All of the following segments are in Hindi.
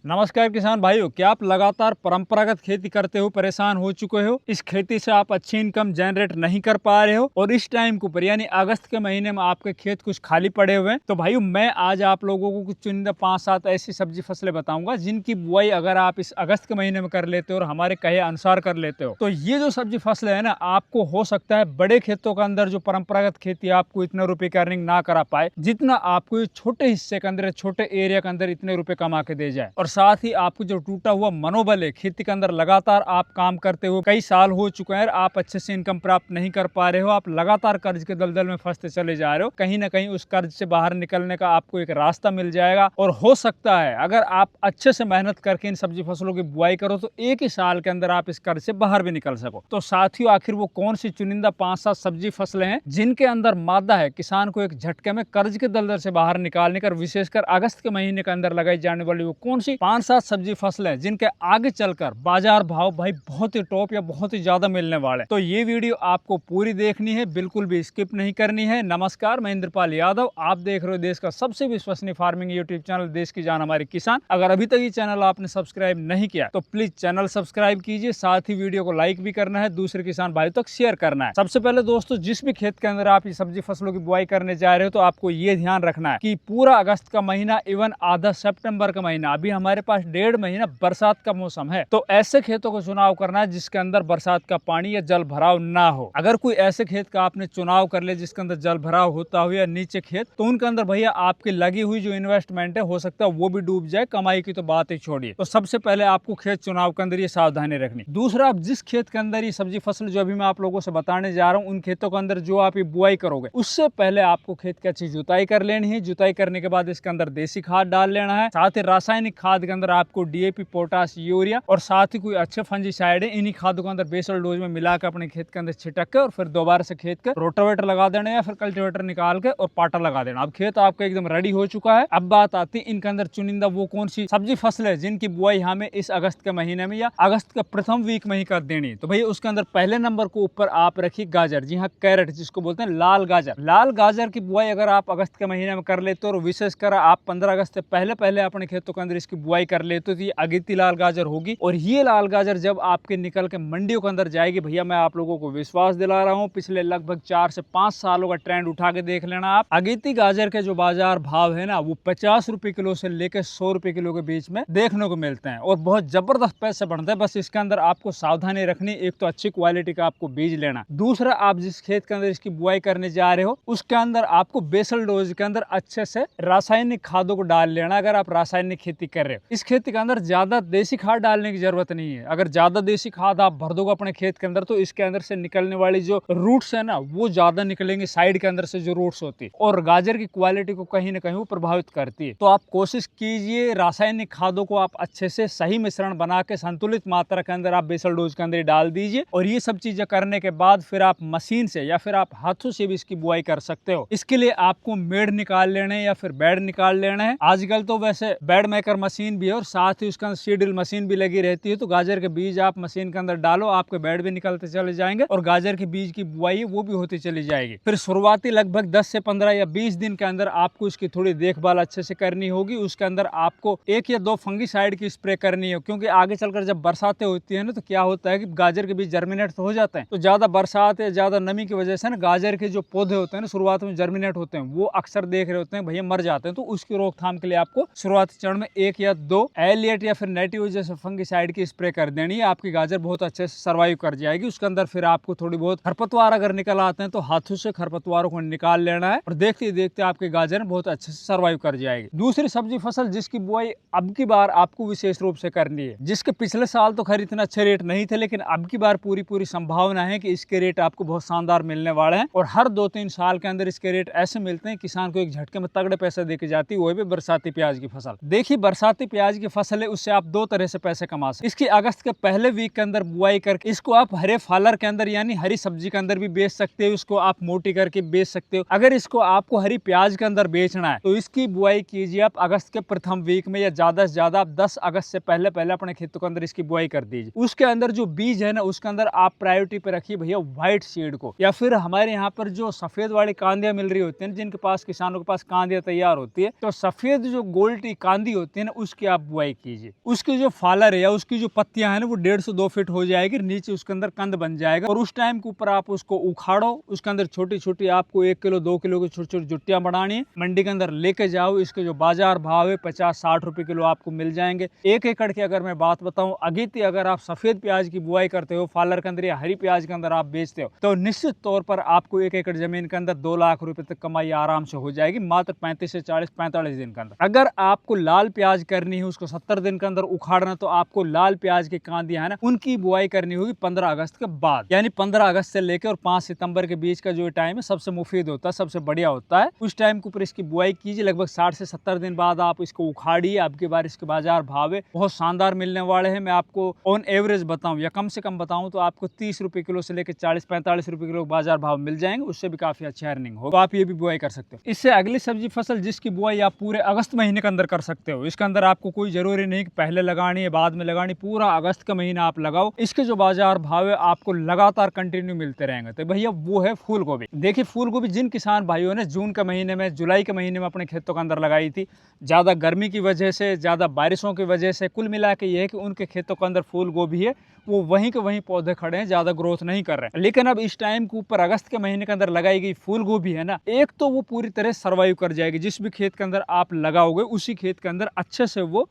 नमस्कार किसान भाइयों, क्या आप लगातार परंपरागत खेती करते हुए परेशान हो चुके हो? इस खेती से आप अच्छी इनकम जनरेट नहीं कर पा रहे हो और इस टाइम के ऊपर यानी अगस्त के महीने में आपके खेत कुछ खाली पड़े हुए हैं। तो भाइयों, मैं आज आप लोगों को कुछ चुनिंदा 5-7 ऐसी सब्जी फसलें बताऊंगा जिनकी बुआई अगर आप इस अगस्त के महीने में कर लेते हो और हमारे कहे अनुसार कर लेते हो तो ये जो सब्जी फसलें है ना, आपको हो सकता है बड़े खेतों के अंदर जो परंपरागत खेती आपको इतने रुपए की अर्निंग ना करा पाए जितना आपको छोटे हिस्से के अंदर, छोटे एरिया के अंदर इतने रुपए कमा के दे जाए। और साथ ही आपको जो टूटा हुआ मनोबल है, खेती के अंदर लगातार आप काम करते हुए कई साल हो चुके हैं, आप अच्छे से इनकम प्राप्त नहीं कर पा रहे हो, आप लगातार कर्ज के दलदल में फंसते चले जा रहे हो। कहीं ना कहीं उस कर्ज से बाहर निकलने का आपको एक रास्ता मिल जाएगा और हो सकता है अगर आप अच्छे से मेहनत करके इन सब्जी फसलों की बुआई करो तो एक ही साल के अंदर आप इस कर्ज से बाहर भी निकल सको। तो साथियों, आखिर वो कौन सी चुनिंदा 5-7 सब्जी फसलें हैं जिनके अंदर मादा है किसान को एक झटके में कर्ज के दलदल से बाहर निकालने का, विशेषकर अगस्त के महीने के अंदर लगाई जाने वाली वो कौन सी 5-7 सब्जी फसलें जिनके आगे चलकर बाजार भाव भाई बहुत ही टॉप या बहुत ही ज्यादा मिलने वाले। तो ये वीडियो आपको पूरी देखनी है, बिल्कुल भी स्किप नहीं करनी है। नमस्कार, मैं इंद्रपाल यादव, आप देख रहे हो देश का सबसे विश्वसनीय फार्मिंग यूट्यूब चैनल देश की जान हमारे किसान। अगर अभी तक ये चैनल आपने सब्सक्राइब नहीं किया तो प्लीज चैनल सब्सक्राइब कीजिए, साथ ही वीडियो को लाइक भी करना है, दूसरे किसान भाई तक शेयर करना है। सबसे पहले दोस्तों, जिस भी खेत के अंदर आप ये सब्जी फसलों की बुआई करने जा रहे हो तो आपको ये ध्यान रखना है कि पूरा अगस्त का महीना, इवन आधा सितंबर का महीना, अभी हमारे पास 1.5 महीना बरसात का मौसम है। तो ऐसे खेतों का चुनाव करना है जिसके अंदर बरसात का पानी या जल भराव ना हो। अगर कोई ऐसे खेत का आपने चुनाव कर ले जिसके अंदर जल भराव होता हो या नीचे खेत, तो उनके अंदर भैया आपकी लगी हुई जो इन्वेस्टमेंट है हो सकता है वो भी डूब जाए, कमाई की तो बात ही छोड़िए। तो सबसे पहले आपको खेत चुनाव के अंदर ये सावधानी रखनी। दूसरा, आप जिस खेत के अंदर ये सब्जी फसल जो अभी मैं आप लोगों से बताने जा रहा हूँ, उन खेतों के अंदर जो आप ये बुआई करोगे उससे पहले आपको खेत की अच्छी जुताई कर लेनी है। जुताई करने के बाद इसके अंदर देसी खाद डाल लेना है, साथ ही रासायनिक खाद के अंदर आपको डीएपी, पोटाश, यूरिया और साथ ही कोई अच्छे फंजीसाइड है, इन्हीं खादों के अंदर बेसल डोज में मिलाकर अपने खेत के अंदर छिटक के और फिर दोबारा से खेत के रोटावेटर लगा देना या फिर कल्टीवेटर निकाल के और पाटा लगा देना। अब खेत आपका एकदम रेडी हो चुका है। अब बात आती है इनके अंदर चुनिंदा वो कौन सी सब्जी फसल है जिनकी बुआई हमें इस अगस्त के महीने में या अगस्त के प्रथम वीक में ही कर देनी है। तो भैया उसके अंदर पहले नंबर को ऊपर आप रखिए गाजर, जी हाँ, कैरेट जिसको बोलते हैं, लाल गाजर। लाल गाजर की बुआई अगर आप अगस्त के महीने में कर लेते हो और विशेषकर आप 15 अगस्त से पहले अपने खेतों के अंदर इसकी बुआई कर लेते हो तो ये अगिती लाल गाजर होगी। और ये लाल गाजर जब आपके निकल के मंडियों के अंदर जाएगी, भैया मैं आप लोगों को विश्वास दिला रहा हूँ, पिछले लगभग 4 से 5 सालों का ट्रेंड उठा के देख लेना आप, अगिती गाजर के जो बाजार भाव है ना वो 50 रुपए किलो से लेकर 100 रुपए किलो के बीच में देखने को मिलते हैं और बहुत जबरदस्त पैसे बढ़ते हैं। बस इसके अंदर आपको सावधानी रखनी, एक तो अच्छी क्वालिटी का आपको बीज लेना, दूसरा आप जिस खेत के अंदर इसकी बुआई करने जा रहे हो उसके अंदर आपको बेसल डोज के अंदर अच्छे से रासायनिक खादों को डाल लेना। अगर आप रासायनिक खेती कर रहे हो, इस खेती के अंदर ज्यादा देसी खाद डालने की जरूरत नहीं है। अगर ज्यादा देसी खाद आप भर दोगे अपने खेत के अंदर तो इसके अंदर से निकलने वाली जो रूट्स है ना वो ज्यादा निकलेंगे, साइड के अंदर से जो रूट्स होती है, और गाजर की क्वालिटी को कहीं ना कहीं वो प्रभावित करती है। तो आप कोशिश कीजिए रासायनिक खादों को आप अच्छे से सही मिश्रण बना के संतुलित मात्रा के अंदर आप बेसल डोज के अंदर डाल दीजिए। और ये सब चीजें करने के बाद फिर आप मशीन से या फिर आप हाथों से भी इसकी बुआई कर सकते हो। इसके लिए आपको मेड़ निकाल लेने या फिर बेड निकाल लेना है। आजकल तो वैसे बेड मेकर मशीन भी है और साथ ही उसके अंदर सीड ड्रिल मशीन भी लगी रहती है। तो गाजर के बीज आप मशीन के अंदर डालो, आपके बेड भी निकलते चले जाएंगे और गाजर के बीज की बुआई वो भी होती चली जाएगी। फिर शुरुआती लगभग 10 से 15 या 20 दिन के अंदर आपको इसकी थोड़ी देखभाल अच्छे से करनी होगी। उसके अंदर आपको 1 या 2 फंगीसाइड की स्प्रे करनी है, क्योंकि आगे चलकर जब बरसातें होती है ना तो क्या होता है कि गाजर के बीज जर्मिनेट तो हो जाते हैं, तो ज्यादा बरसात या ज्यादा नमी की वजह से ना गाजर के जो पौधे होते हैं ना शुरुआत में जर्मिनेट होते हैं वो अक्सर देख रहे होते हैं भैया मर जाते हैं। तो उसकी रोकथाम के लिए आपको शुरुआती चरण में 1 या 2 एलिएट या फिर नेटिव जैसे फंगीसाइड की स्प्रे कर देनी है। आपकी गाजर बहुत अच्छे से सर्वाइव कर जाएगी। उसके अंदर फिर आपको थोड़ी बहुत खरपतवार अगर निकल आते हैं तो हाथों से खरपतवारों को निकाल लेना है और देखते देखते आपकी गाजर बहुत अच्छे से सर्वाइव कर जाएगी। दूसरी सब्जी फसल जिसकी बुआई अब की बार आपको विशेष रूप से करनी है, जिसके पिछले साल तो खैर इतना अच्छे रेट नहीं थे, लेकिन अब की बार पूरी संभावना है कि इसके रेट आपको बहुत शानदार मिलने वाले हैं और हर 2-3 साल के अंदर इसके रेट ऐसे मिलते हैं किसान को एक झटके में तगड़े पैसे देके जाती है। वही भी बरसाती प्याज की फसल। देखिए, बरसाती प्याज की फसल है, उससे आप 2 तरह से पैसे कमा सकते। इसकी अगस्त के पहले वीक के अंदर बुआई करके इसको आप हरे फालर के अंदर यानी हरी सब्जी के अंदर भी बेच सकते हो, इसको आप मोटी करके बेच सकते हो। अगर इसको आपको हरी प्याज के अंदर बेचना है तो इसकी बुआई कीजिए आप अगस्त के प्रथम वीक में या ज्यादा से ज्यादा आप 10 अगस्त से पहले अपने खेतों के अंदर इसकी बुआई कर दीजिए। उसके अंदर जो बीज है ना उसके अंदर आप प्रायोरिटी पे रखिए भैया व्हाइट सीड को, या फिर हमारे यहाँ पर जो सफेद वाली कांदियां मिल रही होती है जिनके पास, किसानों के पास कांदियां तैयार होती है, तो सफेद जो गोल्टी कांदी होती है ना उसकी आप बुआई कीजिए। उसकी जो फालर है या उसकी जो पत्तियां हैं ना वो 1.5 से 2 फीट हो जाएगी, नीचे उसके अंदर कंद बन जाएगा और उस टाइम के ऊपर आप उसको उखाड़ो, उसके अंदर छोटी छोटी आपको 1 किलो 2 किलो की छोटी छोटी जुट्टियां बनानी है, मंडी के अंदर लेके जाओ। इसके जो बाजार भाव है 50-60 रुपए किलो आपको मिल जाएंगे। 1 एकड़ की अगर मैं बात बताऊं, अगेती अगर आप सफेद प्याज की बुआई करते हो, फालर के अंदर या हरी प्याज के अंदर आप बेचते हो, तो निश्चित तौर पर आपको 1 एकड़ जमीन के अंदर 2 लाख रुपए तक कमाई आराम से हो जाएगी, मात्र 35 से 40-45 दिन के अंदर। अगर आपको लाल प्याज करनी है, उसको 70 दिन के अंदर उखाड़ना, तो आपको लाल प्याज की कांदियां है ना, उनकी बुआई करनी होगी 15 अगस्त के बाद, यानी 15 अगस्त से लेकर और 5 सितंबर के बीच का जो टाइम है सबसे मुफीद होता है, सबसे बढ़िया होता है। उस टाइम के ऊपर इसकी बुआई कीजिए। लगभग 60 से 70 दिन बाद आप इसको उखाड़िए। आपकी बार इसके बाजार भाव है बहुत शानदार मिलने वाले हैं। मैं आपको ऑन एवरेज बताऊं या कम से कम बताऊं तो आपको 30 रुपए किलो से लेकर 40-45 रुपए किलो बाजार भाव मिल जाएंगे, उससे भी काफी अच्छी अर्निंग हो। तो आप ये भी बुआई कर सकते हो। इससे अगली सब्जी फसल जिसकी बुआई आप पूरे अगस्त महीने के अंदर कर सकते हो। इसके अंदर आपको कोई जरूरी नहीं कि पहले लगानी है बाद में लगानी, पूरा अगस्त का महीना आप लगाओ। इसके जो बाजार भाव है आपको लगातार कंटिन्यू मिलते रहेंगे। तो भैया वो है फूल गोभी। देखिए फूल गोभी जिन किसान भाइयों ने जून के महीने में, जुलाई के महीने में अपने खेतों के अंदर लगाई थी, ज्यादा गर्मी की वजह से, ज्यादा बारिशों की वजह से, कुल मिला के ये है कि उनके खेतों के अंदर फूल गोभी है वो वहीं के वहीं पौधे खड़े हैं, ज्यादा ग्रोथ नहीं कर रहे हैं। लेकिन अब इस टाइम के ऊपर अगस्त के महीने के अंदर लगाई गई फूल गोभी है ना, एक तो वो पूरी तरह सर्वाइव कर जाएगी। जिस भी खेत के अंदर आप लगाओगे उसी खेत के अंदर अच्छे से वो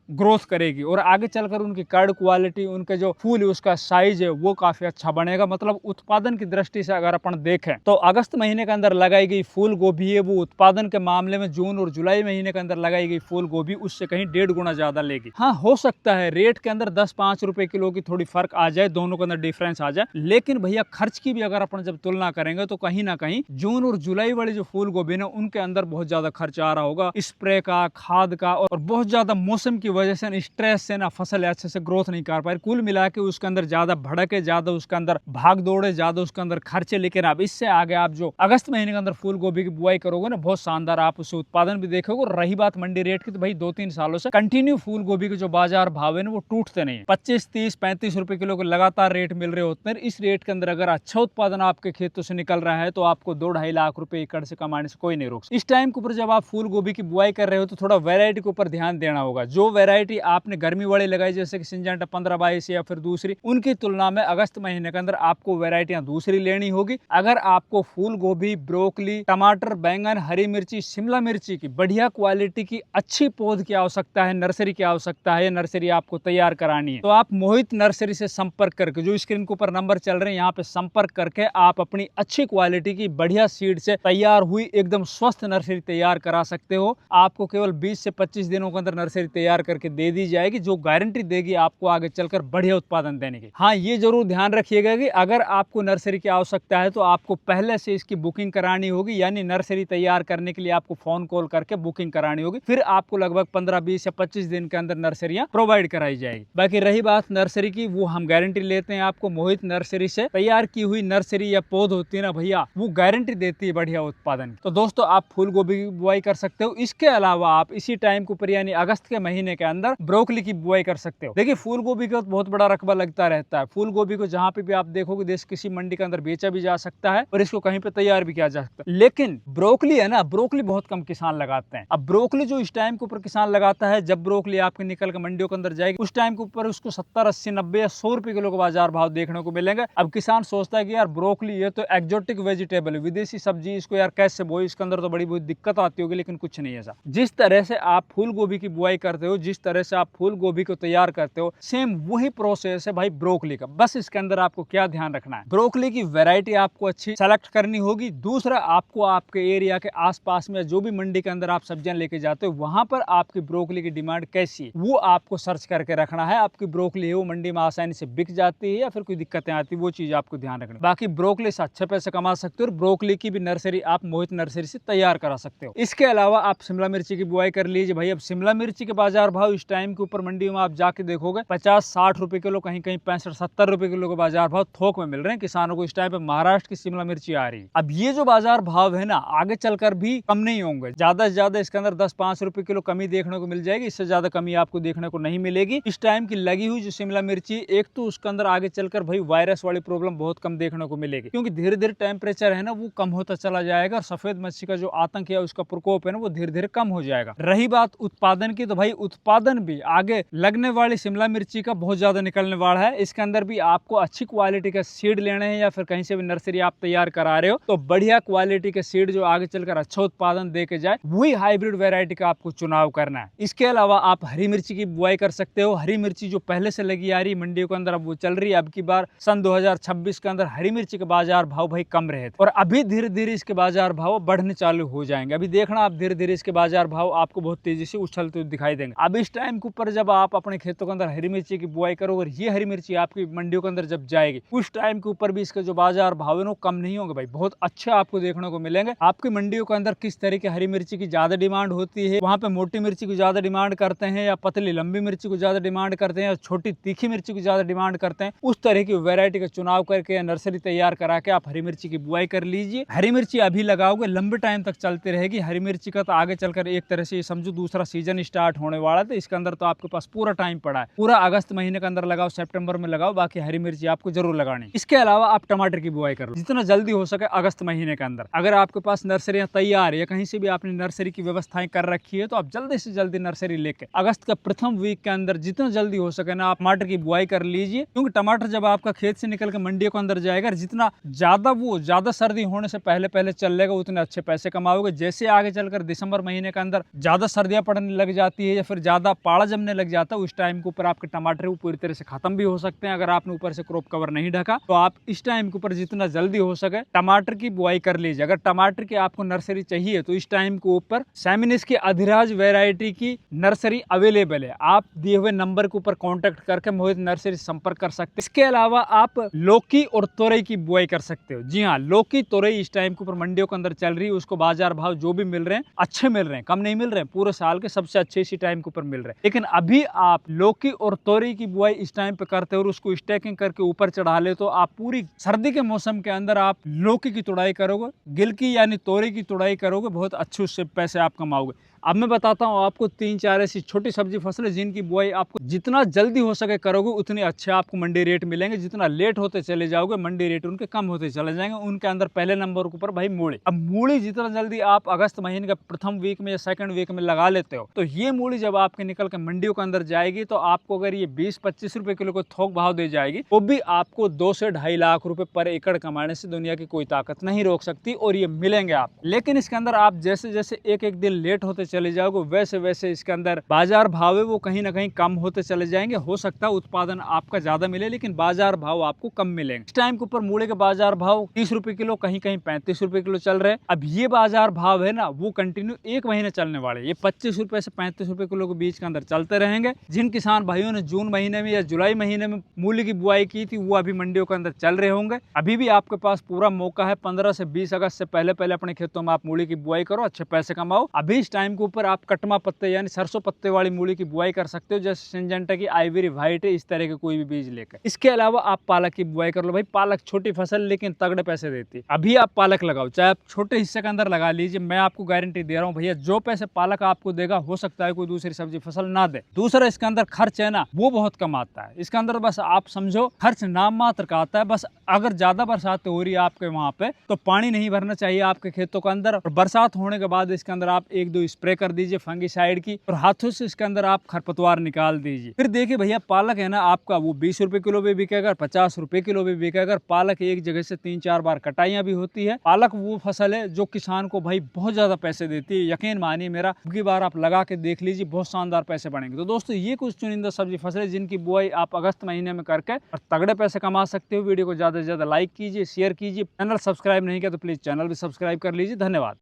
ग्रोथ करेगी और आगे चलकर उनकी कार्ड क्वालिटी, उनके जो फूल है उसका साइज है वो काफी अच्छा बनेगा। मतलब उत्पादन की दृष्टि से अगर अपन देखें तो अगस्त महीने के अंदर लगाई गई फूल गोभी है वो उत्पादन के मामले में जून और जुलाई महीने के अंदर लगाई गई फूल गोभी उससे कहीं 1.5 गुना ज्यादा लेगी। हाँ, हो सकता है रेट के अंदर 10-5 रुपए किलो की थोड़ी फर्क आ जाए, दोनों के अंदर डिफरेंस आ जाए, लेकिन भैया खर्च की भी अगर अपन जब तुलना करेंगे तो कहीं ना कहीं जून और जुलाई वाली जो फूल गोभी ना उनके अंदर बहुत ज्यादा खर्च आ रहा होगा, स्प्रे का, खाद का, और बहुत ज्यादा मौसम की वजह से, स्ट्रेस से ना फसल अच्छे से ग्रोथ नहीं कर पाई। कुल मिला के उसके अंदर ज्यादा भड़के, ज्यादा उसके अंदर भाग दौड़े, ज्यादा उसके अंदर खर्चे। लेकिन अब इससे आगे आप जो अगस्त महीने के अंदर फूल गोभी की बुआई करोगे ना, बहुत शानदार आप उससे उत्पादन भी देखोगे। रही बात मंडी रेट की, तो भाई 2-3 सालों से कंटिन्यू फूल गोभी के जो बाजार भाव है ना वो टूटते नहीं है। 25, 30, 35 रुपए किलो के लगातार रेट मिल रहे होते हैं। इस रेट के अंदर अगर अच्छा उत्पादन आपके खेतों से निकल रहा है तो आपको 2-2.5 लाख रुपए एकड़ से कमाने से कोई नहीं रोक सकता। इस टाइम के ऊपर जब आप फूल गोभी की बुआई कर रहे हो तो थोड़ा वेरायटी के ऊपर ध्यान देना होगा। जो वेरायटी आपने गर्मी वाली लगाई जैसे कि सिंजेंटा 15-22 या फिर दूसरी, उनकी तुलना में अगस्त महीने के अंदर आपको वेरायटियां दूसरी लेनी होगी। अगर आपको फूल गोभी, ब्रोकली, टमाटर, बैंगन, हरी मिर्ची, शिमला मिर्ची की बढ़िया क्वालिटी की अच्छी पौध की आवश्यकता है, नर्सरी की आवश्यकता है, नर्सरी आपको तैयार करानी है, तो आप मोहित नर्सरी से संपर्क करके, जो स्क्रीन के ऊपर नंबर चल रहे हैं यहाँ पे संपर्क करके आप अपनी अच्छी क्वालिटी की बढ़िया सीड से तैयार हुई एकदम स्वस्थ नर्सरी तैयार करा सकते हो। आपको केवल 20 से 25 दिनों के अंदर नर्सरी तैयार करके दे दी जाएगी, जो गारंटी देगी आपको आगे चलकर बढ़िया उत्पादन देने की। हाँ, ये जरूर ध्यान रखिएगा कि अगर आपको नर्सरी की आवश्यकता है तो आपको पहले से इसकी बुकिंग करानी होगी, यानी नर्सरी तैयार करने के लिए आपको फोन कॉल करके बुकिंग करानी होगी। फिर आपको लगभग 15, 20 या 25 दिन के अंदर नर्सरियां प्रोवाइड कराई जाएगी। बाकी रही बात नर्सरी की, वो हम गारंटी लेते हैं आपको। मोहित नर्सरी से तैयार की हुई नर्सरी या पौध होती है ना भैया, वो गारंटी देती है बढ़िया उत्पादन। तो दोस्तों आप फूल गोभी की बुआई कर सकते हो। इसके अलावा आप इसी टाइम के ऊपर यानी अगस्त के महीने के अंदर ब्रोकली की बुआई कर सकते हो। देखिए फूल गोभी का तो बहुत बड़ा रकबा लगता रहता है। फूल गोभी को जहां पे भी आप देखोगे देश किसी मंडी के अंदर बेचा भी जा सकता है और इसको कहीं पे तैयार भी किया जा सकता है। लेकिन ब्रोकली है ना, ब्रोकली बहुत कम किसान लगाते हैं। अब ब्रोकली जो इस टाइम के ऊपर किसान लगाता है, जब ब्रोकली आपके निकल के मंडियों के अंदर जाएगी उस टाइम के ऊपर उसको 70, 80, 90 या 100 रुपए किलो का बाजार भाव देखने को मिलेंगे। अब किसान सोचता है कि यार ब्रोकली ये तो एक्जोटिक वेजिटेबल है, विदेशी सब्जी, इसको यार कैसे बोए, इसके अंदर तो बड़ी बहुत दिक्कत आती होगी। लेकिन कुछ नहीं ऐसा। जिस तरह से आप फूल गोभी की बुआई करते हो, जिस तरह से आप फूल गोभी को तैयार करते हो, सेम वही प्रोसेस है भाई ब्रोकली का। बस इसके अंदर आपको क्या ध्यान रखना है, ब्रोकली की वैरायटी आपको अच्छी सेलेक्ट करनी होगी। दूसरा, आपको आपके एरिया के आसपास में जो भी मंडी के अंदर आप सब्जियां लेके जाते हो वहां पर आपकी ब्रोकली की डिमांड कैसी है वो आपको सर्च करके रखना है। आपकी ब्रोकली है वो मंडी में आसानी से बिक जाती है या फिर कोई दिक्कतें आती है, वो चीज आपको ध्यान रखना। बाकी ब्रोकली से अच्छे पैसे कमा सकते हो और ब्रोकली की भी नर्सरी आप मोहित नर्सरी से तैयार करा सकते हो। इसके अलावा आप शिमला मिर्ची की बुआई कर लीजिए भाई। अब शिमला मिर्ची के बाजार भाव इस टाइम के ऊपर मंडी में आप जाके देखोगे 50-60 रुपए किलो, कहीं कहीं 65-70 रुपए किलो के बाजार भाव थोक में मिल रहे हैं किसानों को। इस टाइम पे महाराष्ट्र की शिमला मिर्ची आ रही है। अब ये जो बाजार भाव है ना आगे चलकर भी कम नहीं होंगे, ज्यादा से ज्यादा इसके अंदर 10-5 रुपए किलो कमी देखने को मिल जाएगी, इससे ज्यादा कमी आपको देखने को नहीं मिलेगी। इस टाइम की लगी हुई जो शिमला मिर्ची, एक तो उसके अंदर आगे चलकर भाई वायरस वाली प्रॉब्लम बहुत कम देखने को मिलेगी, क्योंकि धीरे धीरे टेम्परेचर है ना वो कम होता चला जाएगा और सफेद मच्छी का जो आतंक है उसका प्रकोप है ना वो धीरे धीरे कम हो जाएगा। रही बात उत्पादन की, तो भाई उत्पादन भी आगे लगने वाली शिमला मिर्ची का बहुत ज्यादा निकलने वाला है। इसके अंदर भी आपको अच्छी क्वालिटी का सीड लेने हैं या फिर कहीं से भी नर्सरी आप तैयार करा रहे हो तो बढ़िया क्वालिटी के सीड जो आगे चलकर अच्छा उत्पादन दे के जाए वही हाइब्रिड वेरायटी का आपको चुनाव करना है। इसके अलावा आप हरी मिर्ची की बुआई कर सकते हो। हरी मिर्ची जो पहले से लगी आ रही मंडियों के अंदर अब वो चल रही है। अब की बार सन 2026 के अंदर हरी मिर्ची के बाजार भाव भाई कम रहे थे और अभी धीरे धीरे इसके बाजार भाव बढ़ने चालू हो जाएंगे। अभी देखना आप धीरे धीरे इसके बाजार भाव आपको बहुत तेजी से उछलते दिखाई देंगे। अब इस टाइम के ऊपर जब आप अपने खेतों के अंदर हरी मिर्ची की बुआई करोगे और ये हरी मिर्ची आपकी मंडियों के अंदर जब जाएगी उस टाइम के ऊपर भी इसके जो बाजार भाव है वो कम नहीं होंगे भाई, बहुत अच्छे आपको देखने को मिलेंगे। आपकी मंडियों के अंदर किस तरह की हरी मिर्ची की ज्यादा डिमांड होती है, वहां पे मोटी मिर्ची को ज्यादा डिमांड करते हैं या पतली लंबी मिर्ची को ज्यादा डिमांड करते हैं या छोटी तीखी मिर्ची को ज्यादा डिमांड करते हैं, उस तरह की वैरायटी का चुनाव करके नर्सरी तैयार करा के आप हरी मिर्ची की बुआई कर लीजिए। हरी मिर्ची अभी लगाओगे लंबे टाइम तक चलती रहेगी। हरी मिर्ची का तो आगे चलकर एक तरह से समझो दूसरा सीजन स्टार्ट होने वाला है। इसके अंदर तो आपके पास पूरा टाइम पड़ा है, पूरा अगस्त महीने के अंदर लगाओ, सितंबर में लगाओ, बाकी हरी मिर्ची आपको जरूर लगानी। इसके अलावा आप टमाटर की बुआई करो जितना जल्दी हो सके अगस्त महीने के अंदर। अगर आपके पास नर्सरियां तैयार है या कहीं से भी आपने नर्सरी की व्यवस्थाएं कर रखी है तो आप जल्दी से जल्दी नर्सरी लेके अगस्त का प्रथम वीक के अंदर जितना जल्दी हो सके ना आप टमाटर की बुआई कर लीजिए। क्योंकि टमाटर जब आपका खेत से निकल के मंडियों के अंदर जाएगा, जितना ज्यादा सर्दी होने से पहले पहले चलेगा उतने अच्छे पैसे कमाओगे। जैसे आगे चलकर दिसंबर महीने के अंदर ज्यादा सर्दियां पड़ने लग जाती है या फिर ज्यादा पाला जमने लग जाता है, उस टाइम के ऊपर आपके टमाटर वो पूरी तरह से खत्म भी हो सकते हैं। अगर आपने ऊपर से क्रॉप कवर नहीं ढका तो आप इस टाइम के ऊपर जितना जल्दी हो सके टमाटर की बुआई कर लीजिए। अगर टमाटर की आपको नर्सरी चाहिए तो इस टाइम के ऊपर सेमिनिस की अधिराज वैरायटी की नर्सरी अवेलेबल है। आप दिए हुए नंबर के ऊपर कांटेक्ट करके मोहित नर्सरी संपर्क कर सकते हैं। इसके अलावा आप लौकी और तोरई की बुआई कर सकते हो। जी हाँ, लौकी तोरई इस टाइम के ऊपर मंडियों के अंदर चल रही है। उसको बाजार भाव जो भी मिल रहे हैं अच्छे मिल रहे हैं, कम नहीं मिल रहे हैं, पूरे साल के सबसे अच्छे इसी टाइम के ऊपर मिल रहे हैं। लेकिन अभी आप लौकी और तोरई की बुआई इस टाइम पे करते हो और उसको स्टैकिंग करके ऊपर चढ़ा ले तो आप पूरी सर्दी के मौसम के अंदर आप लौकी की तुड़ाई करोगे, गिल की यानी तोरई की तुड़ाई करोगे, बहुत अच्छे उससे पैसे आप कमाओगे। अब मैं बताता हूँ आपको 3-4 ऐसी छोटी सब्जी फसलें जिनकी बुआई आपको जितना जल्दी हो सके करोगे उतने अच्छे आपको मंडी रेट मिलेंगे। जितना लेट होते चले जाओगे मंडी रेट उनके कम होते चले जाएंगे। उनके अंदर पहले नंबर के ऊपर भाई मूली। अब मूली जितना जल्दी आप अगस्त महीने का प्रथम वीक में या सेकंड वीक में लगा लेते हो तो ये मूली जब आपके निकल के मंडियों के अंदर जाएगी तो आपको अगर ये 20-25 रुपए किलो को थोक भाव दे जाएगी वो भी आपको 2 से 2.5 लाख रुपए पर एकड़ कमाने से दुनिया की कोई ताकत नहीं रोक सकती और ये मिलेंगे आप। लेकिन इसके अंदर आप जैसे जैसे एक दिन लेट होते चले जाओगे वैसे वैसे इसके अंदर बाजार भाव है वो कहीं ना कहीं कम होते चले जाएंगे। हो सकता है उत्पादन आपका ज्यादा मिले लेकिन बाजार भाव आपको कम मिलेंगे। इस टाइम के ऊपर मूली के बाजार भाव 30 रुपए किलो, कहीं कहीं 35 रुपए किलो चल रहे हैं। अब ये बाजार भाव है ना वो कंटिन्यू 1 महीने चलने वाले। ये 25 रुपए से 35 रुपए किलो के बीच के अंदर चलते रहेंगे। जिन किसान भाइयों ने जून महीने में या जुलाई महीने में मूली की बुआई की थी वो अभी मंडियों के अंदर चल रहे होंगे। अभी भी आपके पास पूरा मौका है 15 से 20 अगस्त से पहले पहले अपने खेतों में आप मूली की बुआई करो, अच्छे पैसे कमाओ। अभी इस टाइम के ऊपर आप कटमा पत्ते यानी सरसों पत्ते वाली मूली की बुआई कर सकते हो, जैसे सिंजेंटा की आइवरी व्हाइट है, इस तरह के कोई भी बीज लेकर। इसके अलावा आप पालक की बुआई कर लो भाई। पालक छोटी फसल लेकिन तगड़े पैसे देती है। अभी आप पालक लगाओ, चाहे आप छोटे हिस्से के अंदर लगा लीजिए, मैं आपको गारंटी दे रहा हूँ भैया जो पैसे पालक आपको देगा हो सकता है कोई दूसरी सब्जी फसल ना दे। दूसरा इसके अंदर खर्च है ना वो बहुत कम आता है। इसके अंदर बस आप समझो खर्च नाम मात्र का आता है। बस अगर ज्यादा बरसात हो रही है आपके वहां पे तो पानी नहीं भरना चाहिए आपके खेतों के अंदर, और बरसात होने के बाद इसके अंदर आप 1-2 स्प्रे कर दीजिए फंगीसाइड की और हाथों से इसके अंदर आप खरपतवार निकाल दीजिए। फिर देखिए भैया पालक है ना आपका वो 20 रुपए किलो भी बिकेगा, 50 रुपए किलो भी बिकेगा। पालक एक जगह से 3-4 बार कटाइयां भी होती है। पालक वो फसल है जो किसान को भाई बहुत ज्यादा पैसे देती है। यकीन मानिए मेरा, अगली बार आप लगा के देख लीजिए, बहुत शानदार पैसे बनेंगे। तो दोस्तों ये कुछ चुनिंदा सब्जी फसलें जिनकी बुआई आप अगस्त महीने में करके और तगड़े पैसे कमा सकते हो। वीडियो को ज्यादा से ज्यादा लाइक कीजिए, शेयर कीजिए। चैनल सब्सक्राइब नहीं किया तो प्लीज चैनल भी सब्सक्राइब कर लीजिए। धन्यवाद।